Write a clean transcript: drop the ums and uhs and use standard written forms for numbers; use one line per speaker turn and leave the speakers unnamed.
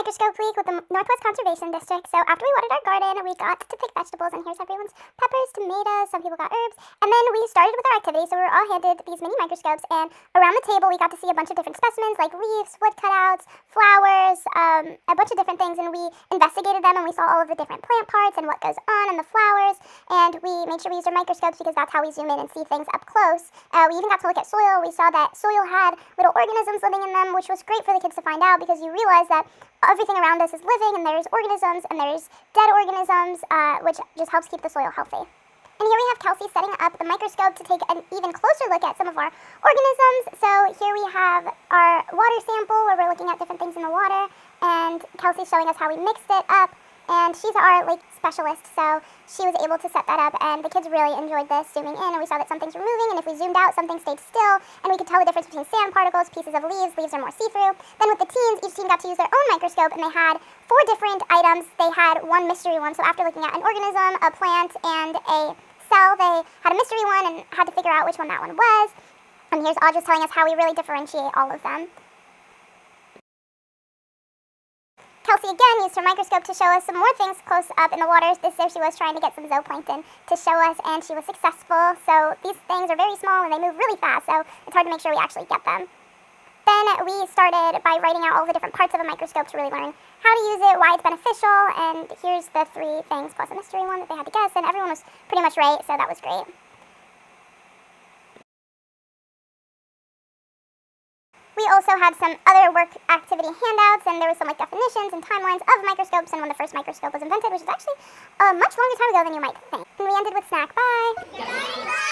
Microscope Week with the Northwest Conservation District. So after we watered our garden, we got to pick vegetables, and here's everyone's peppers, tomatoes, some people got herbs. And then we started with our activity, so we were all handed these mini microscopes, and around the table we got to see a bunch of different specimens like leaves, wood cutouts, flowers, a bunch of different things, and we investigated them, and we saw all of the different plant parts and what goes on in the flowers, and we made sure we used our microscopes because that's how we zoom in and see things up close. We even got to look at soil. We saw that soil had little organisms living in them, which was great for the kids to find out because you realize that everything around us is living, and there's organisms and there's dead organisms, which just helps keep the soil healthy. And here we have Kelsey setting up the microscope to take an even closer look at some of our organisms. So here we have our water sample where we're looking at different things in the water, and Kelsey's showing us how we mixed it up. And she's our lake specialist, so she was able to set that up, and the kids really enjoyed this, zooming in, and we saw that some things were moving, and if we zoomed out, something stayed still, and we could tell the difference between sand particles, pieces of leaves are more see-through. Then with the teens, each team got to use their own microscope, and they had 4 different items. They had one mystery one, so after looking at an organism, a plant, and a cell, they had a mystery one and had to figure out which one that one was. And here's Audra's telling us how we really differentiate all of them. Kelsey again used her microscope to show us some more things close up in the waters. This there she was trying to get some zooplankton to show us, and she was successful. So these things are very small and they move really fast, so it's hard to make sure we actually get them. Then we started by writing out all the different parts of a microscope to really learn how to use it, why it's beneficial, and here's the 3 things plus a mystery one that they had to guess, and everyone was pretty much right, so that was great. We also had some other work activity handouts, and there was some definitions and timelines of microscopes and when the first microscope was invented, which is actually a much longer time ago than you might think. And we ended with snack. Bye!